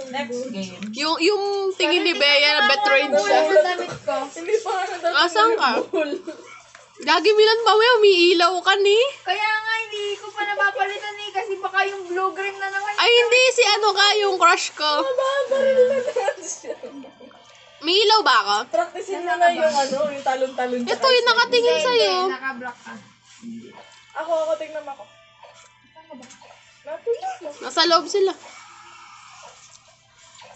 Next game. Yung tingin ni Bea na betrayed siya. Hindi pa nga nadating Asan ka? ball. Gagi Milan, mamaya umiilaw ka ni. Kaya nga, hindi ko pa napapalitan eh. Kasi baka yung blue-green na naman. Ay, hindi. Si ano ka, yung crush ko. Baril na naman siya. May ilaw ba ako? Practicein mo na yung yung talon-talon. Ito, yung nakatingin sa'yo. Naka-block ka. Ako, tingnan mo ako. Natulog mo. Nasa loob sila.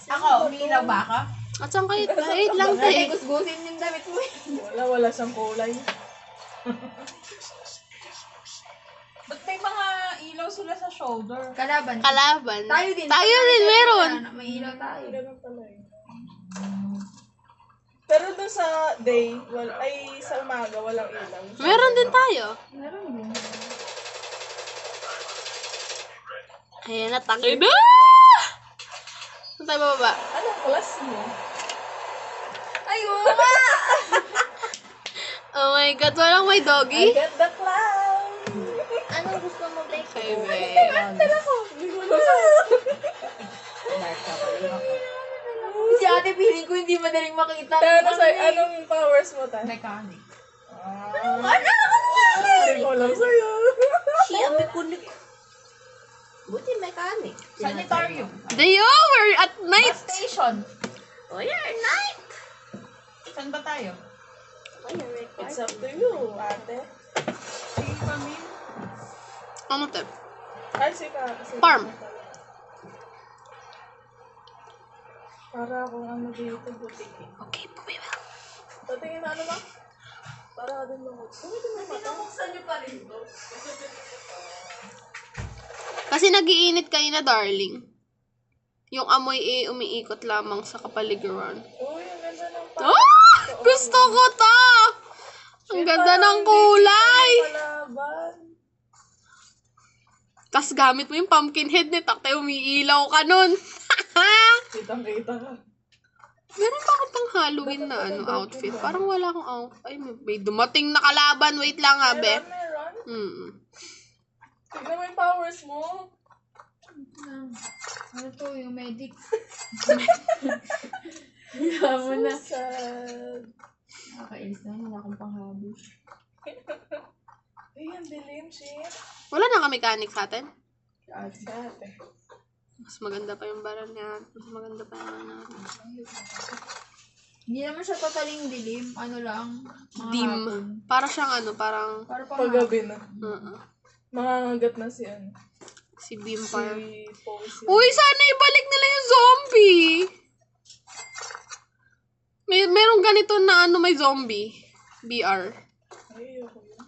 Ako, umiilaw ba ako? At saan kayo? Wait lang, te. Gusgusin yung damit mo eh. Wala siyang kulay. Ba't may mga ilaw sila sa shoulder? Kalaban. Kalaban. Tayo din. Tayo din, meron. May ilaw tayo. Ganun pala eh. Pero doon sa day, sa umaga, walang ilaw. Meron din tayo. Meron din. Ayan, natangay na. Saan tayo bababa? Anong class mo? Ayun nga! Oh my God, walang may I doggy? get the clown! Anong gusto mo, Beck? Ay, Bea. Tala ko! Hindi ko alam. Si ate, feeling ko hindi madaling makita. Pero anong powers mo tayo? Mechanic. Hindi ko alam sa'yo. Siya, may kunik. Buti mechanic. Sanitarium. Dayo, we're at night. Bus station. Oh, yeah, night. Saan ba tayo? It's up to you, ate. Sige kami. Ano to? Ay, Farm. Para akong ano dito, butik. Okay, we will. Tatingin na ano ba? Para din mo. Gamitin mo mata. Saan niyo pa rin to? Kasi nagiinit kayo na, darling. Yung amoy umiikot lamang sa kapaligiran. Uy, ang ganda ng Ah! Gusto ko to! Ang ganda ng kulay! palaban. Tapos gamit mo yung pumpkin head ni Takte, umiilaw ka nun. Kitang-kita ka. Meron pa akong pang Halloween na outfit. Parang wala akong outfit. Ay, may dumating na kalaban. Wait lang ha, be. Meron. Tignan mo yung powers mo. Ano to, yung medic? Mo na. Sad. Nakakainis na, wala akong panghabi. Ay, ang dilim, shit. Wala na ka mechanic sa atin. Ate. Mas maganda pa yung baral niya. Mas maganda pa yung natin. Hindi naman siya totaling dilim. Ano lang, mga Dim. hapon. Para siyang parang... Para pang Paggabi na. Uh-uh. Mangangagat na si Si Bimpar. Si Posey. Uy, sana ibalik nila yung zombie! Merong ganito na may zombie. BR. Ay, ako yun.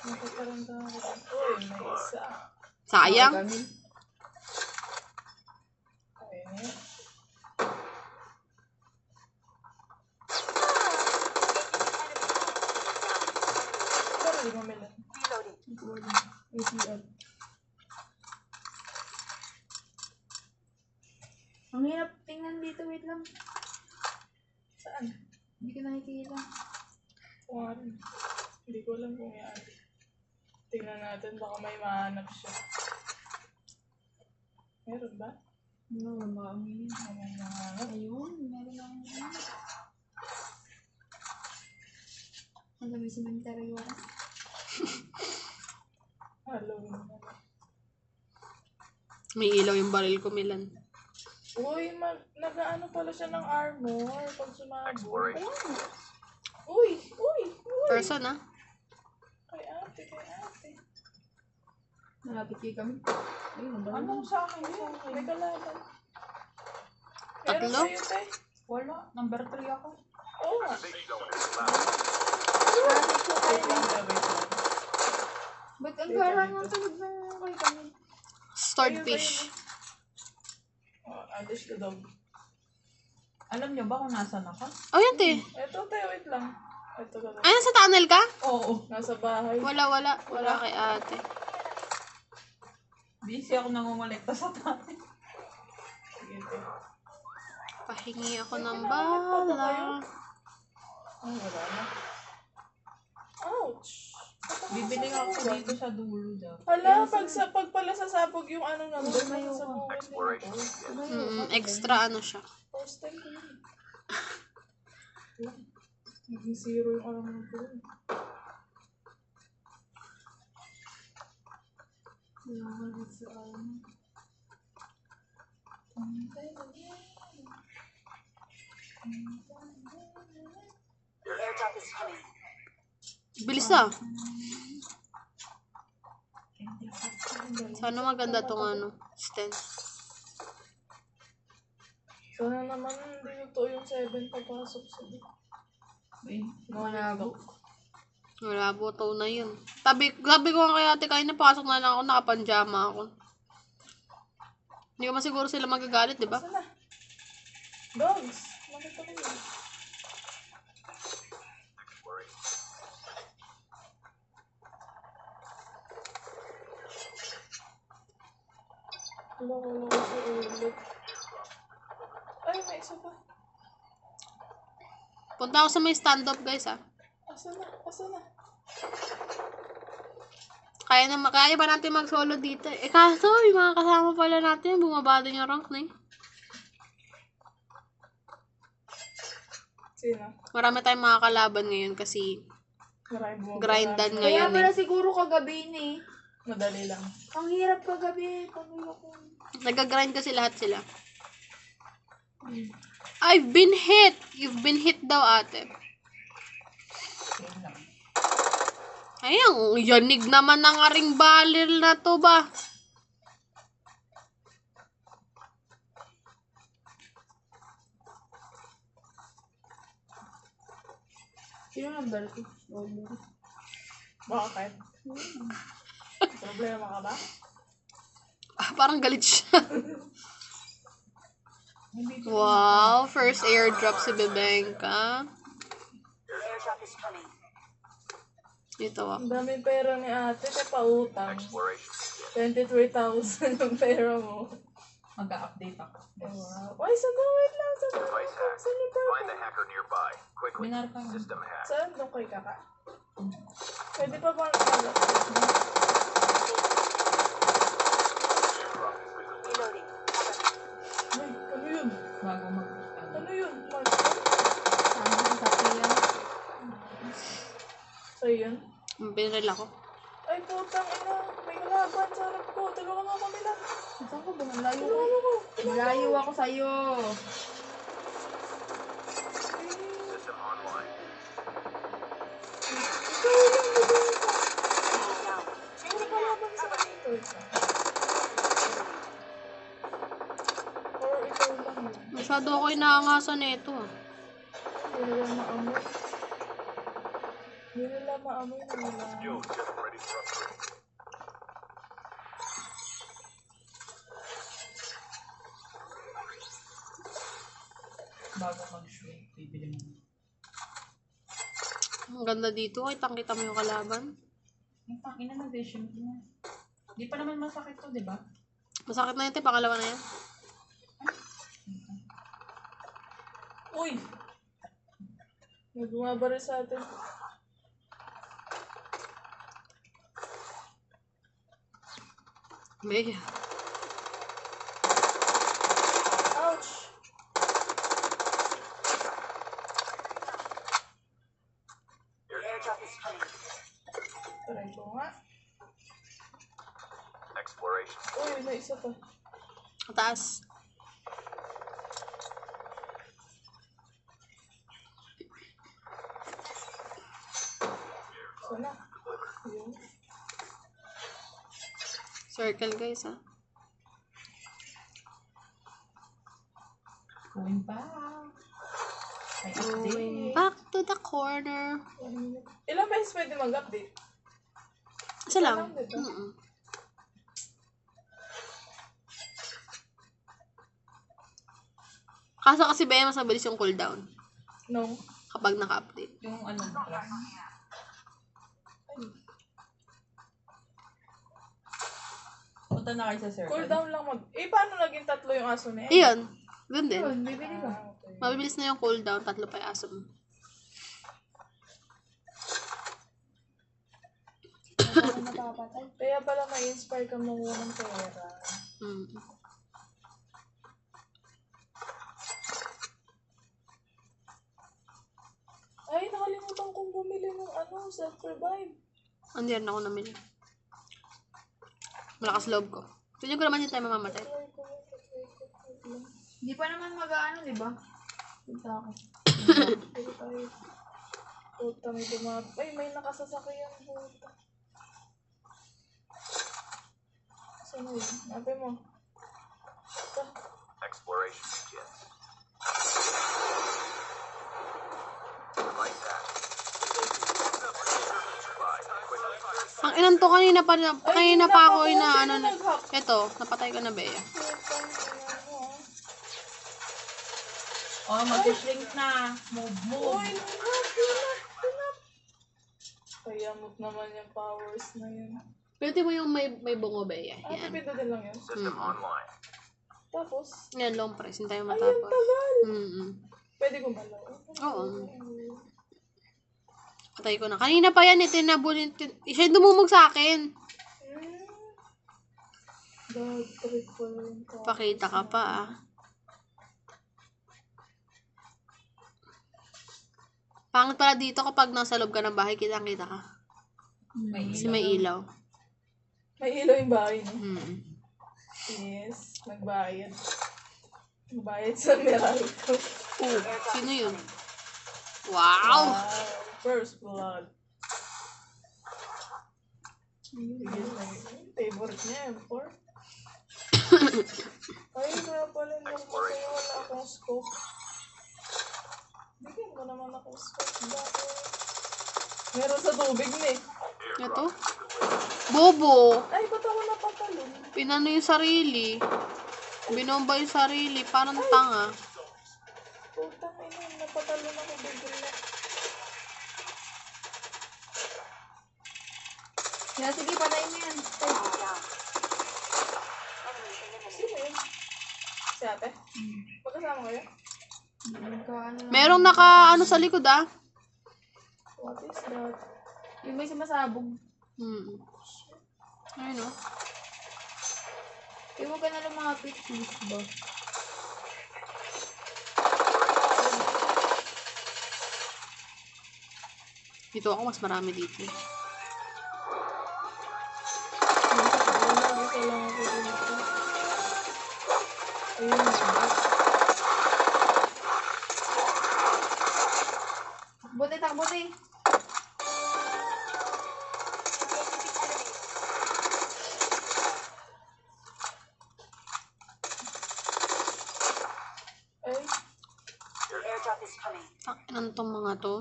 Nakakaranda ako. Uy, may isa. Sayang. Ganun. Ayun yun. Pero di mamila. ATL. Ang hirap tingnan dito, wait lang. Saan? Hindi ko nakikita. Kuwarin. Hindi ko alam kung yan. Tingnan natin, baka may mahanap siya. Meron ba? Ano, marami. May mahanap. Ayun, meron akong ano, may cemetery ako. Halloween na. May ilaw yung baril ko, Milan. Uy, nag-ano pala siya ng armor pag sumabog. Uy! Person, ah. Kay ate. Malapit kayo kami. Ayun, ang dami. Anong sa akin yun? May kalaban. Tatlo? Meron sa'yo, te. Wala. Number 3 ako. Oo nga. Ba't ang garang ang tulog na kayo kami? Swordfish. Alish the dog. Alam niyo ba kung nasan ako? Oh, yan, te. Eto, te, wait lang. Eto ka. Ay, nasa tunnel ka? Oo. Nasa bahay. Wala kay ate. Busy ako nangungulikta sa tayo. Sige, te. Pahingi ako ng bala. Ay, wala na. Ouch! Bibili nga ako dito sa dulo daw. Hala, pag pala sasabog yung ano naman, sasabogin nila. Extra ano siya. First time ko yun. Wala. Naging zero yung alam ko yun. Bilis ah. Sana maganda tong ano, stand. Sana naman hindi totoo yung 7 papasok sa Malabo. Wala, botaw na yun. Sabi ko nga kay ate, kaya napasok na lang ako, nakapanjama ako. Hindi ko masiguro sila magagalit, di ba? Sana. Dogs. Makita ko yun. Wala ko sa ulit. Ay, may isa pa. Punta ako sa may stand-up, guys, ah. Asa na? Asa na? Kaya ba natin mag-solo dito? Eh, kaso, yung mga kasama pala natin, bumaba din yung rank na eh. Sino? Marami tayong mga kalaban ngayon kasi grindan Kaya ngayon pala eh. siguro kagabi ni. Madali lang. Ang hirap kagabi. Pagulong ko. Nag-grind kasi lahat sila. I've been hit! You've been hit daw, ate. Ayang, yanig naman ng aring barrel na to ba? Sino number 2? Bakit? Problema ka ba? Ah, parang galit siya. Wow, first airdrop si Bebenka. Dito ah. Ang daming pera ni ate, kaya pautang. 23,000 yung pera mo. Mag-a-update ako. Wow. Ay, wait lang. Saan yung pera? Find the hacker nearby. Quickly. Binar ka. System hack. Saan? Doon kay kaka? Pwede pa bang Ay, ano yun? Bago mag... Ano yun? Mark? Sama sa sapiyan. Sa'yo yun? Binaril ako. Ay, putang ina. May kalaban sa harap ko. Tulungan nga kami lang. Saan ko ba? Malayo ko. Tulungan ko. Malayo ako sa'yo. System online. May kalaban sa akin. Ito, isa. Or ikaw lang yun. Masyado ako inaangasan nito ah. Hindi nila maamoy. Hindi nila maamoy na nila. Yo, just ready for upgrade. Bago mag-shoot, bibili mo. Ang ganda dito. Kitang-kita mo yung kalaban. Ang tangina na vision ko. Di pa naman masakit to, di ba? Masakit na yun, te. Pangalawa na yan. Uy! May bumabaril sa atin. May. Ouch! Try ko nga. Exploration. Uy, may isa pa. Taas. Sana. Yun. Circle, guys, ah. Going back. Ay, Going update. back to the corner. Ilang beses pwede mag-update? Isa lang. Isa lang, diba? Mm-mm. Kaso kasi ba mas mabilis yung cooldown No. kapag naka-update. Yung ano, plus. Punta na kayo sa circle. Cooldown lang mag... Eh, paano naging 3 yung aso na yan? Iyon. Doon din. Yun, bibili ko. Ah, okay. Mabilis na yung cooldown. 3 pa yung aso mo. mapapatay. Kaya pala ma-inspire ka manguha ng pera. Hmm. Ay, nakalimutan kong bumili ng self-revive. Hindi rin ako namili. Malakas loob ko. Tignan ko naman yung tayo mamamatay. Try ko lang. Hindi pa naman mag-ano, di ba? Punta ako. Pero tayo. Puta, may Ay, may nakasasakyan. Puta. Saan yun? Nabi mo. Ito. Exploration begins. Like that. Bye. Quickly. Ang ilan to kanina pa ako ano na. Eto, napatay ko na Bea. Putang ina mo, ah. Oh, mag-shrink na. Move. Uy, pinap. Kayamot naman yung powers na yun. Pwede mo yung may bungo Bea. Yan. Pindutin lang yun. System online. Tapos, Yan, long press. Hintayin mo ay, ang matapos. tagal. Pwede gumalaw. Oo. Patay ko na. Kanina pa yan, tinabulin. Siya yung dumumog sa akin. Dog trip ko yung Pakita ka pa ah. Pangit pala dito kapag nasa loob ka ng bahay, kitang-kita ka. Kasi may ilaw. May ilaw yung bahay niya. Mm. Yes, nagbayad. Nagbayad sa Meralco. Oh, sino yun? Wow! First blood. Favorite niya yung pork. Ay, kaya pala nung kasi wala akong scope. Bigyan mo naman akong scope. Bakit? Meron sa tubig na eh. Ito? Bobo! Ay, ba't ako napatalon? Pinano yung sarili. Binomba yung sarili. Parang tanga. Putang ina, napatalon ako bigla. Kaya sige, patayin mo yan. Sino yun? Si ate? Magkasama kayo? Ano lang. Merong ano sa likod ah. What is that? Yung may sumasabog. Ayun oh. Huwag ka na lumapit, please ba? Dito ako, mas marami dito. Isa lang ako dito. Ayun, Takbote. ay, Ano tong mga to?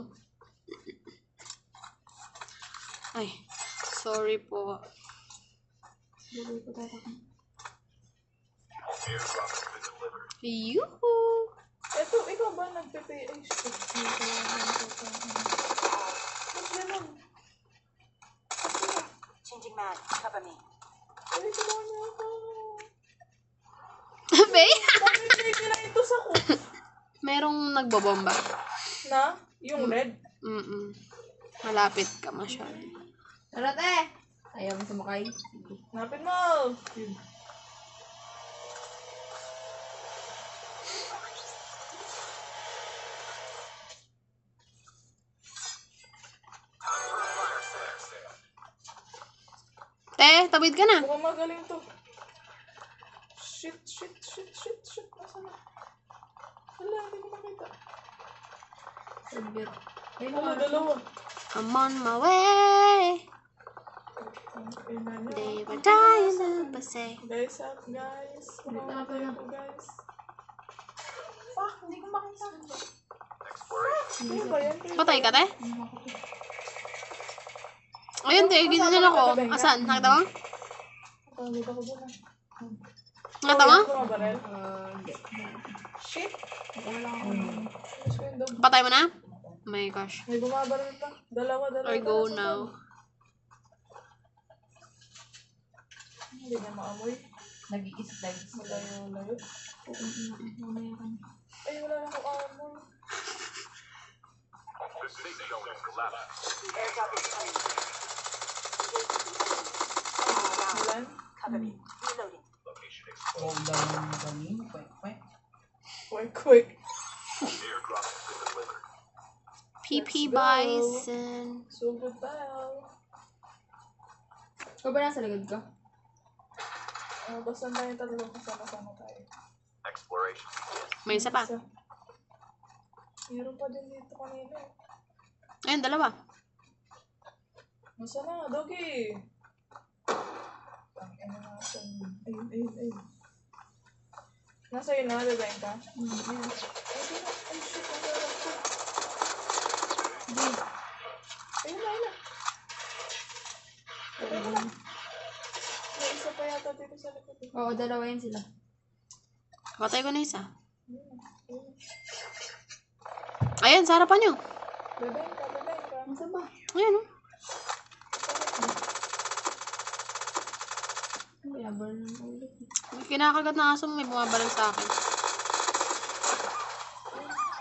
Ay, sorry po. Airdrop has been delivered. Yuhu! eto, ikaw ba nagpe-pay? Ay, shit. Ba't ganun? Changing mag, cover me. Ay, tulungan niyo ako. Be? Bakit may ito sa ko? Merong nagbobomba. Na? Yung red? Malapit ka masyado. Narate! Ayaw mo sumakay. Napin mo! Tawid ka na. Mukhang magaling to. Shit. Nasaan na? Wala, hindi ko makita. Sabit. Ay, Wala, dalawa. I'm on my way. They were dying to say. Guys, up, guys. Mamamatay ako, guys. Fuck, hindi ko makita. Exploration. Ano ba yan? Patay ka, te? Ayun, te. Ginyan ako. Asan? Nakita mo? Pamit ako dun. Nakita mo? Ito mga barel. Hindi. Shit! Wala ako. Mas window. Patay mo na? Oh my gosh. May bumabaril pa. Dalawa. I go now. Hindi niya maamoy. Nag-i-slide. Malayo. Mamaya ka na. Ay, wala na akong armor. The safe zone is collapsed. The airdrop is coming. Cover me. Reloading. Location Wow, exposed. down na ganin. Kwek. Quick. Airdrop has been delivered. PP Let's go. Bison. Sugod tayo. Ikaw ba nasa likod ko? Basta tayo tatlo kasama-sama tayo. Exploration begins. May isa pa. Meron pa din dito kanina. Ayun, dalawa. Masa na, Dogi? Ano natin? Ayun. Nasa yun na, design ka? Ayun. Ay, shit, ang garap ko. Ayun na. May isa pa yata dito sa likod. Oo, dalawa yan sila. Patay ko na isa. Ayun. Ayan, sa harapan nyo. Design ka. Nasa ba? Ayan, oh. Ay, abal na ulit. May kinakagat na aso mo, may bumabalang sa akin.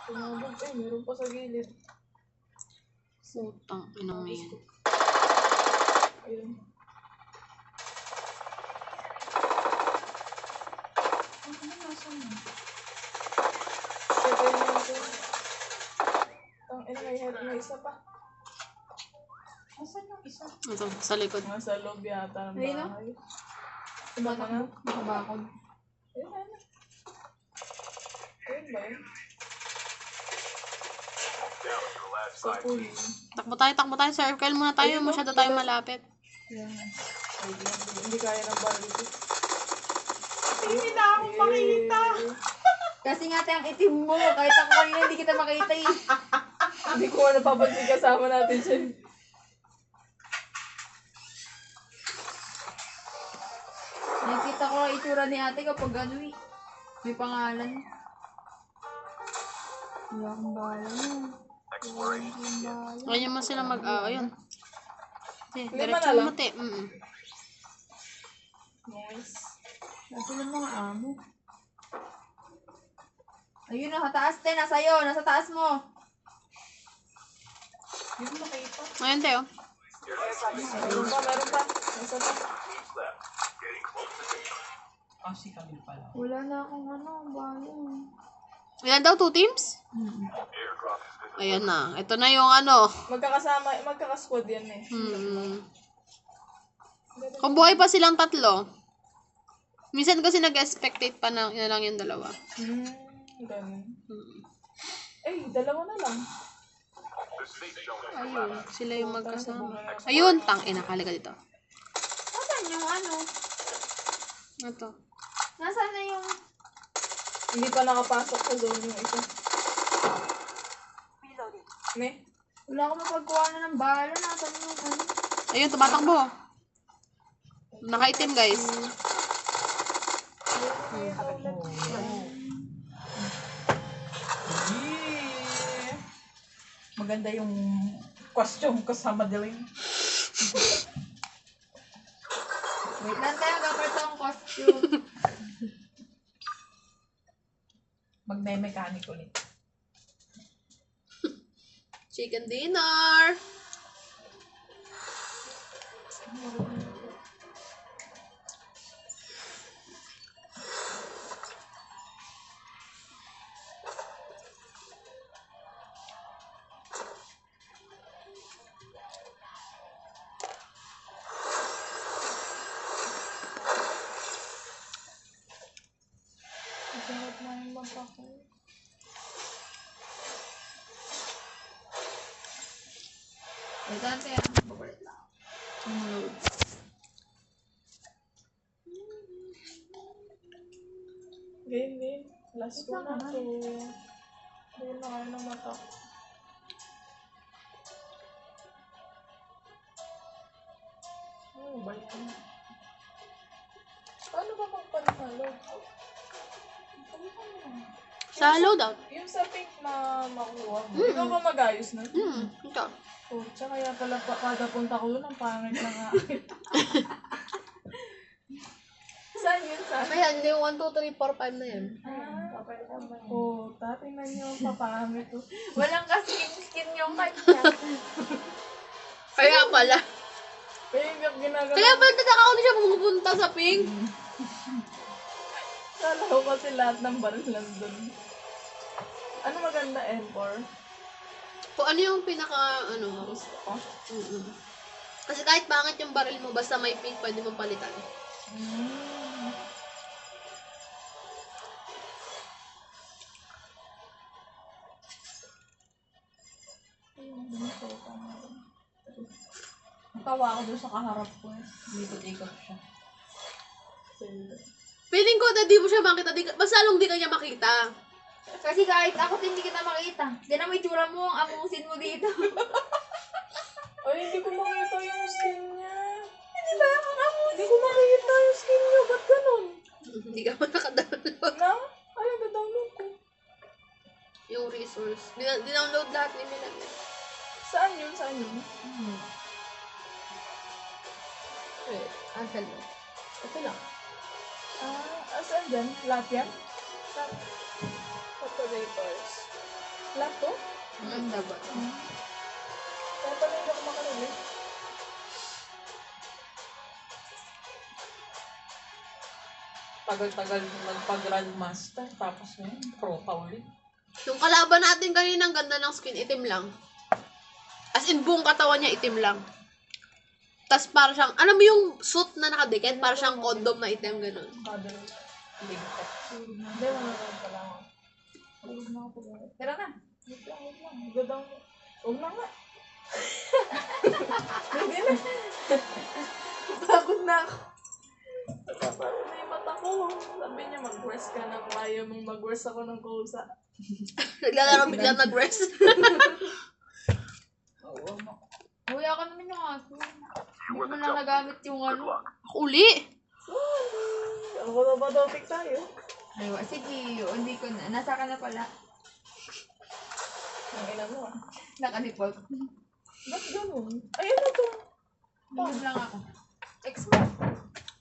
Tumabog. Meron pa sa gilid. Putang ina mo yan. Ayun. Ano nasa mo? Pwede natin. May isa pa. Asan yung isa? Ito, sa likod. Nasa loob yata ng Ayun, no? bahay. Tumama na. Nakabakod. Ayun ba yun? Down to the last Sa 5 pool. teams. Takbo tayo. Circle muna tayo. Masyado tayo malapit. Yan. Hindi kaya ng barbecue. Hindi na akong makita. Kasi nga tayo ang itim mo. Kahit ako kanina hindi kita makita eh. Hindi ko napapansin kasama natin siya. Nakikita ko ang itsura ni ate kapag ano eh. May pangalan. Wala akong bahala mo. Exploration. Ganyan mo sila ayun. Lima Diretso na lang. mo, te. Nice. Kasi ng mga amo. Ayun na, sa taas te. Nasa iyo. Nasa taas mo. Hindi ko makita. Ayun, te, oh. Meron pa. Nasa pa. Teams left. Getting close to victory. Kasi kami pala. Wala na akong bahala. Ilan daw? 2 teams? Airdrop has been Ayan na. Ito na yung ano. Magkakasquad yan eh. Kung buhay pa silang tatlo. Minsan kasi nag-expectate pa na lang yung dalawa. Ganun. Dalawa na lang. the safe zone is Ayun. Sila yung magkasama. Magkasama. Ayun. Tangina. Kali ka dito. Nasaan yung ano? Ito. Nasaan na yung... Hindi pa nakapasok sa zone yung isa. Reloading. Ne? Wala akong mapagkuha na ng bala. Nasaan yung ano? Ayun. Tumatakbo. Nakaitim, guys. Maganda yung costume ko sa madilim. Wait lang tayo. Kapag ang costume. Magme-mechanic ulit. Chicken dinner. Masarap na yung magkakain. Wait lang tayo. Papalit lang. Game. Last one na to. Hindi na kayo ng mata. Ano ba yan? Paano ba magpanalo? Sa loadout. Yung sa pink na makuha mo. Ikaw ba mag-ayos na? Ito. Oh, tsaka kaya pala kada punta ko doon, ang pangit na nga. Saan yun? Saan? Ayan, yung 1, 2, 3, 4, 5 na yan. Oh, tingnan niyo ang papangit ko. Walang ka-skin yung kanya. Kaya pala. Kaya hindi ako ginagawa. Kaya pala tataka ko na siya pumupunta sa pink. Kala ko kasi lahat ng baril nandun. Ano maganda, M4? Kung ano yung pinaka, ano, Gusto ko. kasi kahit pangit yung baril mo, basta may pink, pwede mong palitan. Natawa ako doon sa kaharap ko. Likot-ikot siya. Feeling ko na di mo siya makita, basta long di ka niya makita. Kasi kahit ako hindi kita makita. Di na may tsura mo, ang amusin mo dito. Ay, hindi ko makita yung skin niya. Di ba? Ang amusin. Hindi ko makita yung skin niya. Ba't ganun? Hindi ka pa nakadownload. Na? Ay, nag-download ko. Yung resource. Dinownload lahat ni Milan. Saan yun? Saan yun? Wait, ansel mo. Ito lang. Saan dyan? Lahat yan? Saan? Operators. Lahat to? Maganda ba? Kaya pala hindi ako makarili. Tagal-tagal nagpag-grandmaster. Tapos ngayon, pro ka ulit. Yung kalaban natin kanina, ang ganda ng skin, itim lang. As in, buong katawan niya itim lang. Tapos para siyang, alam mo yung suit na nakadikit? Para siyang condom na itim, ganun. Kadal. Ligtas. Hindi, wala lang pala ako. Tulog na ako. Tara na. Wait lang, wait lang. Nag-download. Huwag na nga. Pagod na ako. Napapagod na yung mata ko. Sabi niya, mag-rest ka na. Kung ayaw mong mag-rest ako ng kusa. Naglalaro bigla nag-rest. Uy, ako naman yung aso. Hindi ko lang nagamit yung ano. Uli! Ano ko na ba topic tayo? Aywa, sige. Hindi ko na. Nasa ka na pala. Ang ina mo ah. Naka-default. Ba't ganun? Ay, ano to? Hindi lang ako. Expert.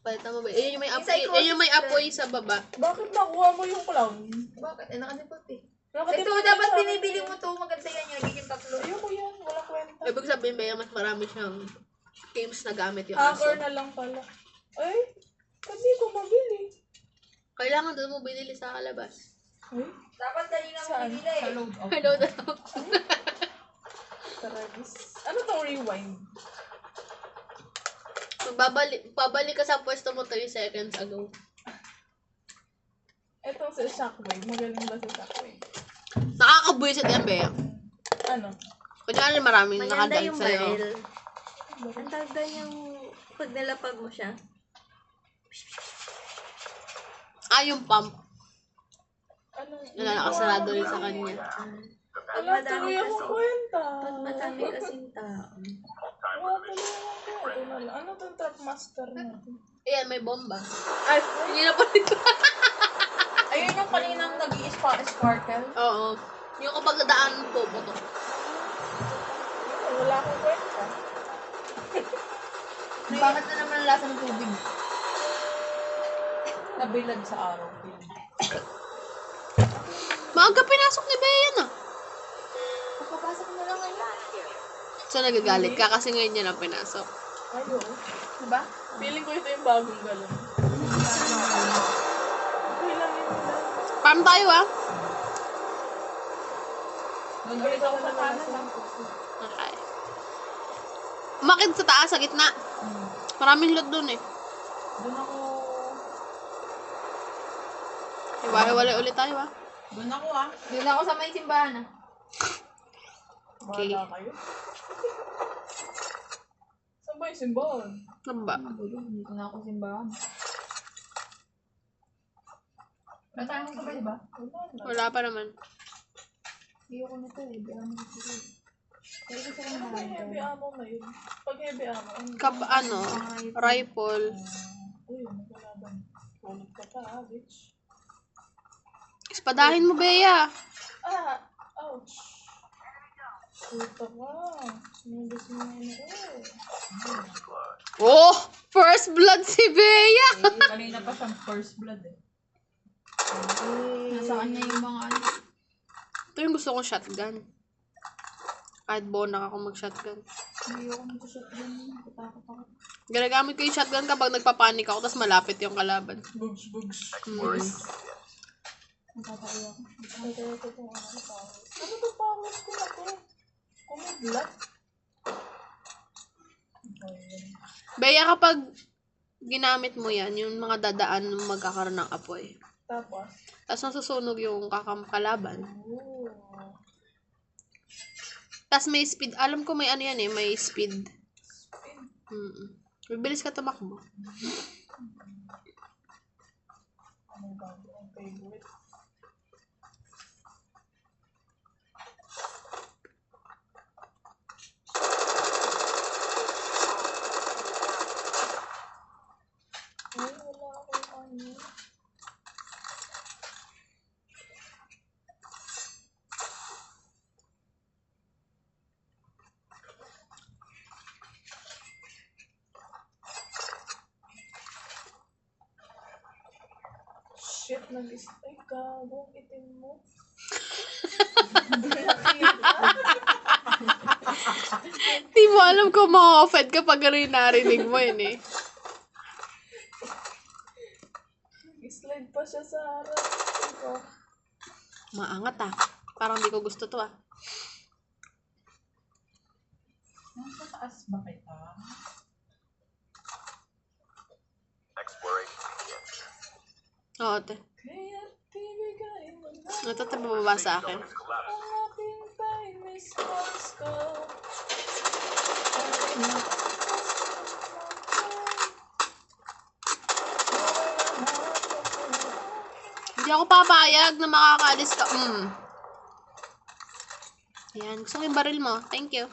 Palitan mo ba? Ayun yung may Isa apoy, ikaw, ayun yung may apoy sa baba. Bakit nakuha mo yung clown? Bakit? Naka-default eh. Nakatipid Ito, ka dapat sa akin binibili eh. mo to. Maganda yan. Yung nagiging tatlo. Ayoko yan. Walang kwenta. Ibig sabihin ba, mas marami siyang games na gamit yung Hacker aso. na lang pala. Ay, hindi ko mabili. Kailangan doon mo binili sa labas. Ay, Dapat dali na mo Saan? binili Sa eh. load out. Hello daw. taragis. Ano tong rewind? Pabalik ka sa pwesto mo 3 seconds ago. Etong sa Shockwave. Magaling ba sa Shockwave? Nakakabwisit yan, Bea. Ano? Kunyari maraming Maganda nakadal yung sa'yo. baril. Ang tagda yung pag nilapag mo siya. Yung pump. Ano? Na nakasarado rin sa kanya. Pag Wala madami tuloy akong kasi, kwenta. pag madami kasing tao. Wala tuloy akong kwenta. Ito na lang. Ano tong trap master natin? Ayan, may bomba. Ay, Hindi na pa rin. Ayun yung kaninang nag-i-sparkle. Oo. Yung kapag nadaan po, puto. wala akong kwenta. Bakit na naman ang lasa ng tubig? Nabilad sa araw. Maaga pinasok ni Bea yan ah. Papapasok mo lang ngayon. So nagagalit ka kasi ngayon niya lang pinasok. Ayo. Diba? Feeling ko ito yung bagong galon. Okay lang yun nila. Farm tayo ah. Doon ulit ako na naman. Okay. Umakit sa taas, sa gitna. Maraming loot dun eh. Doon ako. Iwalay ulit tayo ah. Doon ako ah. Doon ako sa may simbahan ah. Okay. Bahala kayo. Saan ba yung simbahan? Ano ba? Dito na ako simbahan. Natangin ko ba diba? Wala pa naman. Hindi ako nito eh. Hindi ako nito. Kaya gusto ko Ano ba yung heavy ammo na yun? Pag heavy ammo, ano? Rifle. Uy, magkalaban. Ulit ka pa ha, bitch. Espadahin mo, Bea. Ah! Ouch! Puta ka. Sinubos mo na yun ako. Oh! First blood si Bea! Kanina pa siyang first blood eh. Nasa kanya yung mga ano. Ito yung gusto kong shotgun. Kahit bonak ako mag-shotgun. Hindi ako mag-shotgun. Natakot ako. Ginagamit ko yung shotgun kapag nagpapanik ako, tapos malapit yung kalaban. Bugs, bugs. Natatakot ako. Kaya ko itong ano tawag. Ano to powers ko na to? Kumidlat? Bea, kapag ginamit mo yan, yung mga dadaan magkakaroon ng apoy. Tapos? Tapos nasusunog yung kalaban. Oh. Tapos may speed. Alam ko may ano yan eh, may speed. Bibilis ka tumakbo. Ano ba? Ang favorite? Ay, wala akong ano. Shit, nag-stay ka. Buong itim mo. Di mo alam kung ma-offend kapag gano'n yung narinig mo yun eh. Nag-slide pa siya sa harap. Ikaw. Maangat ah. Parang di ko gusto to ah. Nasa taas ba kita? Exploration begins. Oo, te. Kaya tibigay mo na Ito te bababa sa akin. It's collapsed. ang ating time is Moscow. Hindi ako papayag na makakaalis ka. Yan. Gusto ko yung baril mo. Thank you.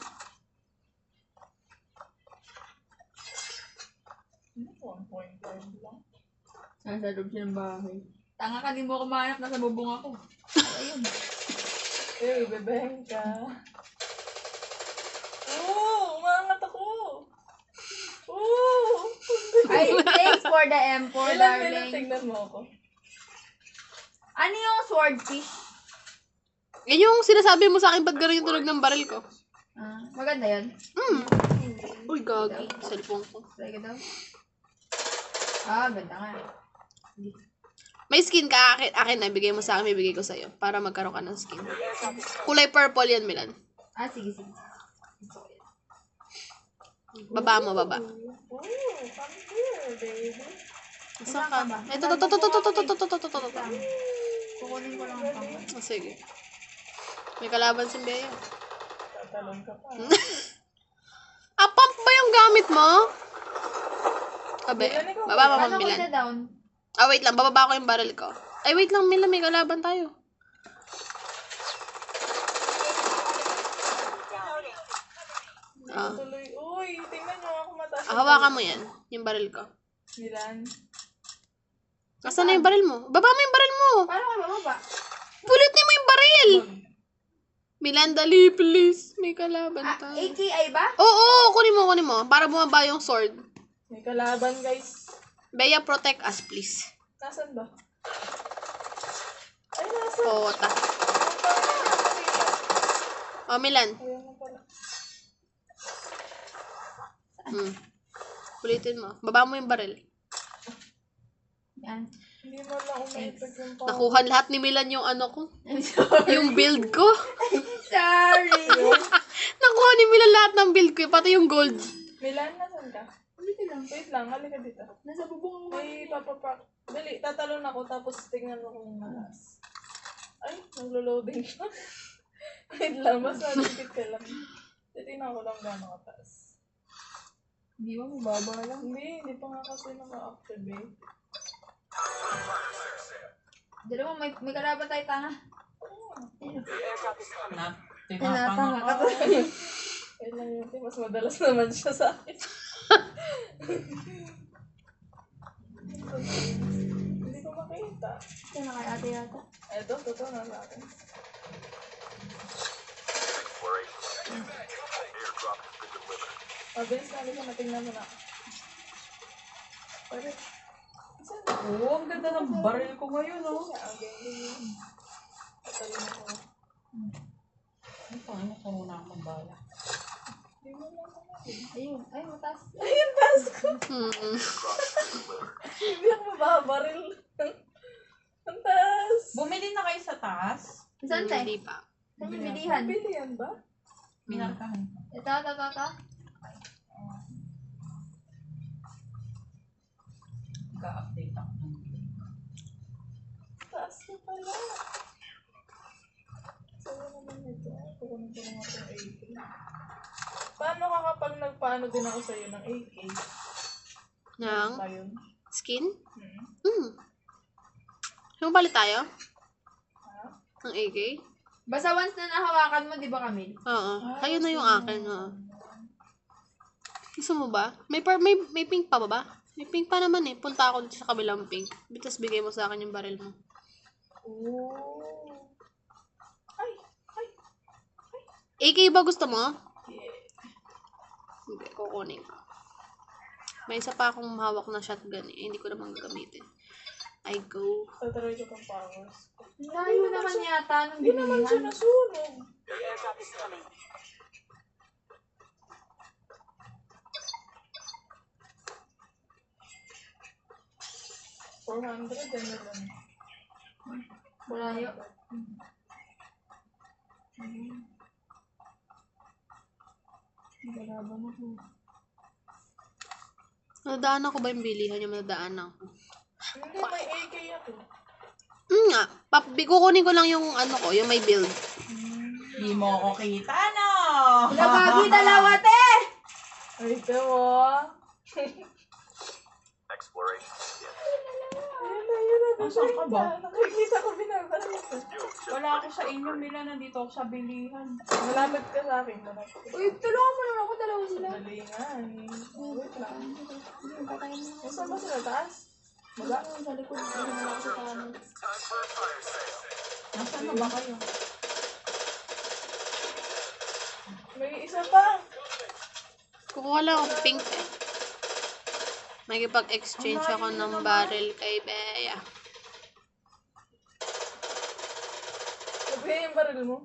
Ano, 1.5 lang. Nasa loob siya ng bahay. Tanga ka, di mo ako mahanap. Nasa bubong ako. Ayun. Eh, bebeng ka. Oo, umangat ako. Oo. Ay, thanks for the M4, Ilan, darling. tignan mo ako. Ano yung swordfish? Yan yung sinasabi mo sa akin pag gano'n yung tunog ng baril ko. Ah, maganda yan. Uy, gagi. Cellphone ko. Try ka daw. Ah, ganda nga. May skin ka. Akin na. Bigay mo sa akin. Bibigay ko sa'yo. Para magkaroon ka ng skin. Kulay purple yan, Milan. Ah, sige, sige. Baba mo, baba. Oh, come here, baby. Saan ka? Ito. Kukunin ko lang ang pangkat. Oh, sige. May kalaban si Bea. Tatalon ka pa. Pump ba yung gamit mo? Abe, baba mo, Paano ko Milan. na down? Wait lang. Bababa ko yung barrel ko. Ay, wait lang, Milan. May kalaban tayo. Tuloy. Uy, tingnan nyo ako mataas. Hawakan mo yan. Yung barrel ko. Milan. Nasaan na yung barrel mo? Baba mo yung barrel mo. Paano ka bababa? Pulutin mo yung barrel. Milan, dali, please. May kalaban Ah, tayo. AKI ba? Oo, kunin mo. Para bumaba yung sword. May kalaban, guys. Bea, protect us, please. Nasaan ba? Ay, nasaan? Pota. Oh, Milan. Ayan na pala. Pulitin mo. Baba mo yung barrel. Yan. Hindi mo lang umipag yung power. Nakuha lahat ni Milan yung ano ko. I'm sorry. Yung build ko. Sorry. Nakuha ni Milan lahat ng build ko. Pati yung gold. Milan, nasaan ka? Halika lang. Wait lang, halika dito. Nasa bubong mo. May papapak. Dali, tatalon ako tapos tingnan mo kung malas. Ay, naglo-loading siya. Wait lang, basta dikit ka lang. Titignan ko lang gano'ng kataas. Hindi mo, mababa lang. Hindi pa nga kasi naka-activate. Dala mo, may kalaban tayo, tanga. Tinatanga ka to. Wait lang yun, mas madalas naman siya sa akin. Hindi ko makita. Ito na kay ate yata. Eto, totoo na sa akin. Exploration. Airdrop has been delivered. Mabilis na, halika, natingnan mo na. Pwede. Saan? Oo, ang ganda ng baril ko ngayon, oh. Ang ganyan. Tatalon ako. Ano pa, ano ko muna akong bala. Hindi Ayun. Ay, matas. Ayun, taas ko. Hindi ako mababaril. Ang taas. Bumili na kayo sa taas. Saan tayo? Hindi pa. Saan yung bilihan? Bili yan ba? Minarkahan. Ito. Ga-update ako. Taas ko pala. Saan naman ito? Kukunin ko lang ako ng AK. Paano ka kapag nagpaano din ako sa'yo ng AK? Nang Pa yun? skin? Hmm. Sumapalit tayo? Ha? Ng AK? Basta once na nahawakan mo, di ba, Camille? Oo. Kayo na yung akin. Oo. Gusto mo ba? May pink pa ba? May pink pa naman eh. Punta ako dito sa kabilang pink. Tapos bigay mo sa akin yung baril mo. Oh. Ay! AK ba gusto mo? Yeah. Hindi, kukunin ko. May isa pa akong hawak na shotgun eh. Hindi ko naman gagamitin. I go. Tatry ko tong powers. Layo naman yata nung Hindi naman siya bilihan. nasunog. The airdrop is coming. $400 ano lang. Malayo. Galaban ako. Nadaan ako ba yung bilihan yung nadaan ako? Hindi, may AK ako. Nga. Kukunin ko lang yung ano ko, yung may build. Di mo ako kita, no? Nagagi dalawa, te! Ay, ito mo. Exploration begins. Ayun na. Nasaan ka ba? Nakikita ko binabaril. Wala ako sa inyo, Mila. Nandito ako sa bilihan. Malapit ka sa akin. Uy, tulungan mo naman ako, dalawa sila. Dali nga eh. Wait lang. Nasaan ba sila? Taas? Wala. Sa likod, ano na ako sa kanan. Nasaan na ba kayo? May isa pa. Kukuha lang ako pink eh. Magipag-exchange ako ng barrel kay Bea. Sabihin yung baril mo.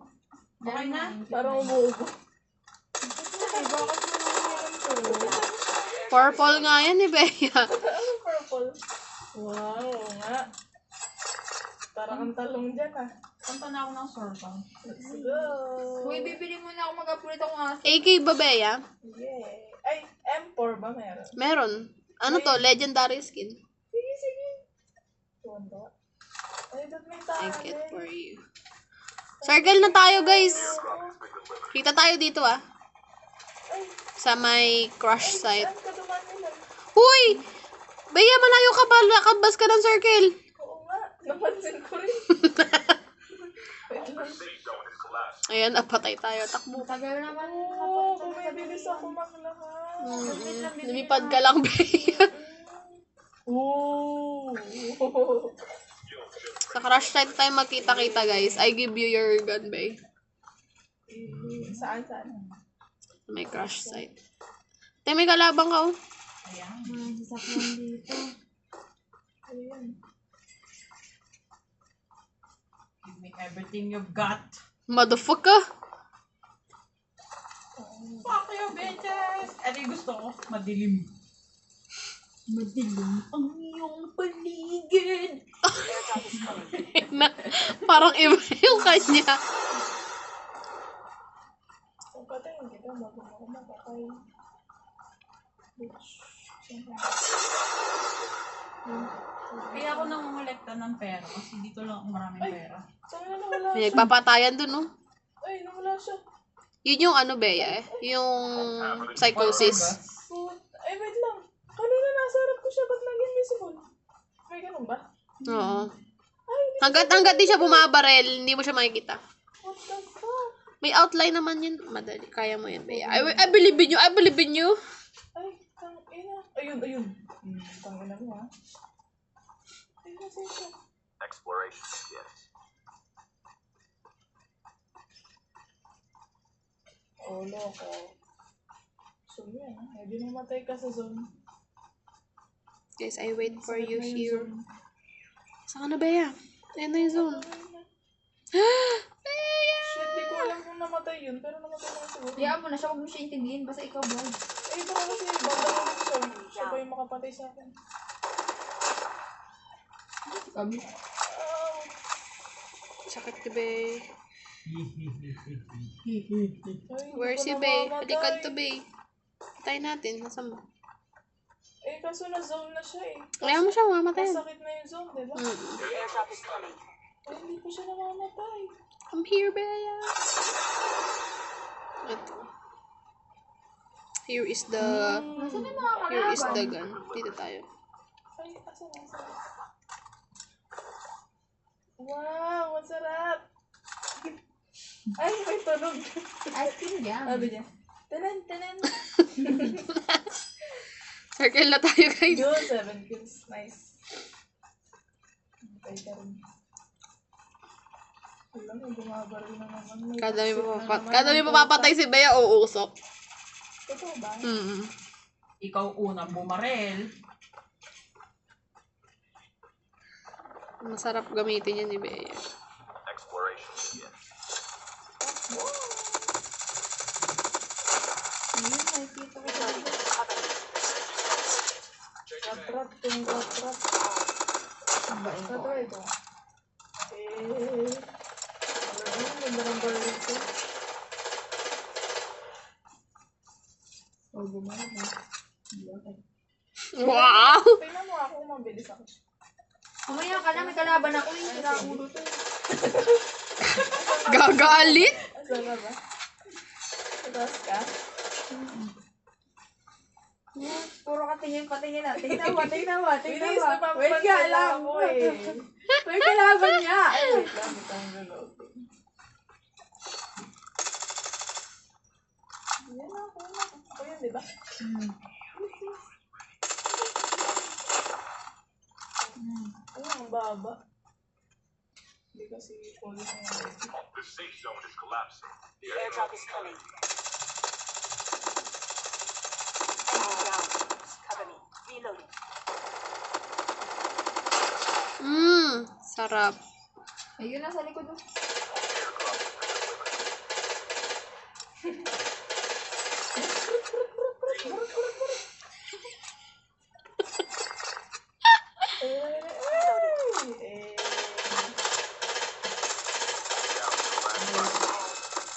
Okay na? Parang umuubo. Ay, bakit mo naman meron to? Purple nga yan eh, Bea. Anong purple? Wow, oo nga. Parang ang talong dyan ah. Punta na ako ng circle. Let's go. Uy, bibili muna ako mag-upgrade ako nga. AK ba, Bea? Yeah. Ay, M4 ba meron? Meron. Ano to? Legendary skin. Sige, sige. Tuwanda. Ay, ba't may I get tali? for you. Circle na tayo, guys. Kita tayo dito, ah. Ay, Sa may crush site. saan ka duman nila? Huy! Bea, malayo ka ba? Lakabas ka ng circle. Oo nga, napansin ko rin. Wait lang. Safe zone is collapsed. Ayan, napatay tayo. Takbo. Tagal naman. Oo, bumibilis ako maglakad. Lumipad ka lang, Bea. Oo. Sa crush site tayo magkita-kita, guys. I give you your gun, Bea. Saan? May crush site. Te, may kalabang ka, oh. Ayan. May sasakyan dito. Ayun. Give me everything you've got. Motherfucker. Fuck you, bitches! Ano yung gusto ko? Madilim. Madilim ang iyong paligid. Airdrop is coming. Na, parang iba yung kanya. Kung patayin kita, bago ako makakay. Bitch. Kaya ako nangungulekta ng pera kasi dito lang ako maraming pera. Saan na nawala May siya? nagpapatayan dun, oh. Ay, nawala siya. Yun yung ano, Bea, eh. Yung psychosis. Ay, wait lang. Kanina nasa harap ko siya, ba't naging invisible? May ganun ba? Oo. Ay, Hanggat di siya bumabarel, hindi mo siya makikita. what the fuck? May outline naman yun. Madali. Kaya mo yan, Bea. I believe in you. I believe in you. Ay, tangina. Ayun. Tangina mo, ha? Ay, nasa siya. Exploration begins. Oh, loko. So, yan, ha? Hindi mamatay ka sa zone. Guys, I wait for Sakit you na yung here. zone. Saan ka na, Bea? Ayan na yung zone. Shit, di ko alam kung namatay namatay yun, pero namatay na siguro. Hayaan mo na siya, huwag mo siya intindihin. Basta ikaw, boy. Eh, baka kasi babalik siya. Siya ba yung makapatay sa akin? Sabi. Sakit ka, be. Ay, Where si hindi ko be? namamatay. Patikad to, be. Patay natin. Nasaan mo? Eh, kaso na-zone na siya eh. Kaya mo siya mamatay. Masakit na yung zone, diba? The airdrop is coming. Ay, hindi pa siya namamatay. I'm here, Bea. Ito. Here is the... Nasaan yung mga Here is the kalaban? gun. Dito tayo. Ay, asan na, asan na? Wow, masarap! Ay, may tunog. Ice cream yan. Sabi niya, tanan, tanan. Circle na tayo, guys. Yun, 7 kills. Nice. Patay ka rin. Wala, may bumabaril na naman. May Kada may mapapatay si Bea, uusok. Totoo ba? Ikaw unang bumarel. Masarap gamitin yan ni Bea. Exploration begins. Ayun, nakikita ko sa rat-rat, yung rat-rat. Ito, ito. Eh, alam mo, ganda ng baril ko. Oh, bumarap na. Hindi ako. Wow! Tingnan mo ako kung mabilis ako. Mamaya ka na, may kalaban ako eh. Sira ulo to. Gagalit? Asan na ba? Tatas ka? Puro katingin na. Tingnan mo. Bilis, Wait napapansin ka na lang. ako eh. May kalaban niya. Ay, wait lang, bitang reloading. Yan ako. Ako yan, di ba? Ay, ang baba. Hindi kasi full na yan. The safe zone is collapsing. The The airdrop is coming. Enemy down. Cover me. Reloading. Sarap. Ayun na, sa likod mo.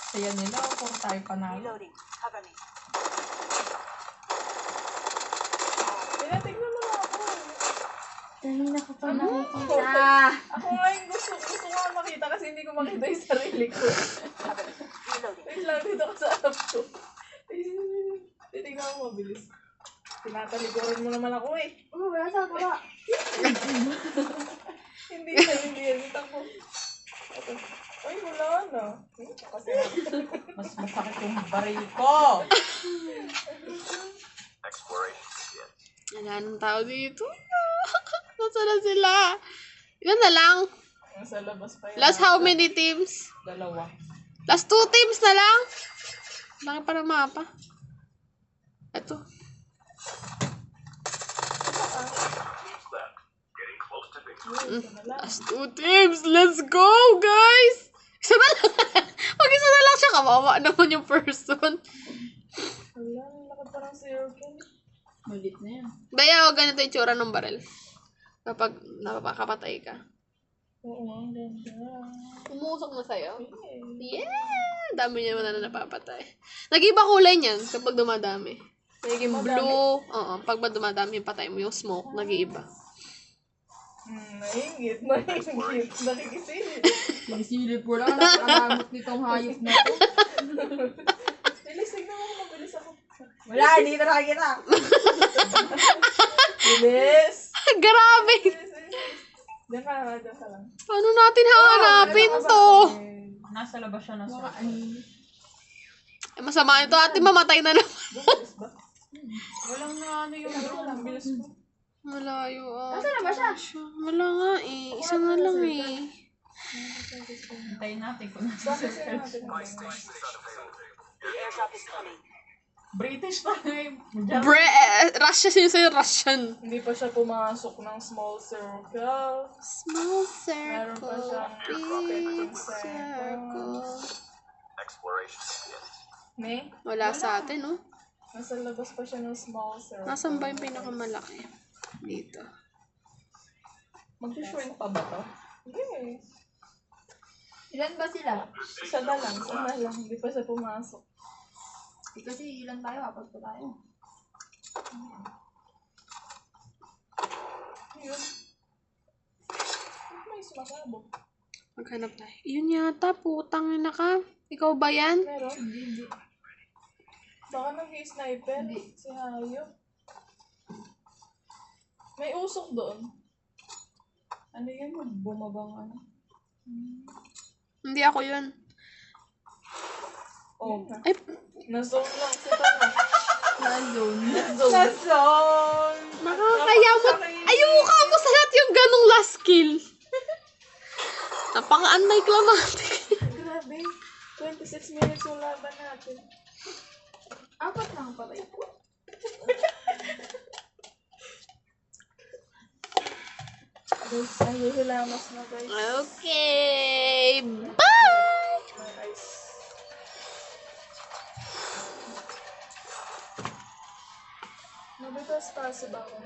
Kaya nila, kung tayo panalo. Reloading. Cover me. Tinatignan mo na ako. Kanina ko pa Ako nga yung gusto ko nga makita kasi hindi ko makita yung sarili ko. Cover me. Reloading. Wait lang, dito ka sa app ko. Titignan mo mabilis. Tinatalikuran mo naman ako eh. Oh, wala sa wala. Hindi yan. Takbo. Ay, wala na. Kasi Mas masakit yung baril ko. exploration begins. Wala nang tao dito. Nasaan na sila? Yun na lang. nasa labas pa yan. Last how many teams? 2. Last 2 teams na lang. Laki pa ng mapa. Ito. Teams left. Getting close to victory. Last 2 teams. Let's go, guys! Isa na lang. Pag isa na lang siya, kawawa naman yung person. Wala, lakad parang circle. Malit na yan. Baya, ganito yung tsura ng baril. Kapag napapakapatay ka. Oo, ang ganda. Umusok na sa'yo. Eh, Yeah! Dami niya naman na napapatay. Nag-iba kulay niyan kapag dumadami. Nagiging blue. Oo, pag ba dumadami yung patay mo yung smoke, nag-iiba. Naingit. Nakikisilip. Sinisilip ko lang. Nakakamot nitong hayop na to. Bilis, tignan mo kung mabilis ako. Wala, hindi kita nakikita. Bilis! Grabe! Diyan ka lang. Paano natin hahanapin to? Nasa labas siya na Mga sa... Eh, masama ito, ate, mamatay na naman. Bilis ba? Walang na ano yung Ang bilis ko. Malayo ah. Nasaan na ba siya? Wala nga eh. Isa na lang eh. Hintayin natin kung nasa Bakit sila natin ang The airdrop is coming. British na eh. Russia, sino sa'yo? Russian. Hindi pa siya pumasok ng small circle. Small Meron pa circle, siyang big 15 seconds. circle. Exploration begins. Ne? Wala sa atin, no? Nasa labas pa siya ng small cell. Nasaan ba yung pinakamalaki? Dito. Mag-shrink pa ba to? Hindi. Ilan ba sila? Isa na lang. Hindi pa siya pumasok. Kasi ilan tayo? Apat pa tayo. Yun. May sumasabog. Maghanap tayo. Yun yata, putang ina ka. Ikaw ba yan? Meron? Hindi. Baka nag-i-sniper. Si Hayo. May usok doon. Ano yun? Bumabang ano? Hindi ako yun. Oh. Ay, Na-zone lang. Si Tama. Na-zone. Na-zone! nakakayamot. Ayoko mo sa lahat yung ganong last kill. Napaka-anticlimactic. Grabe. 26 minutes yung laban natin. Apat lang pala ito. Guys, ay salamat na guys. Okay. Bye! Nice. Mabigas pa sa bawang.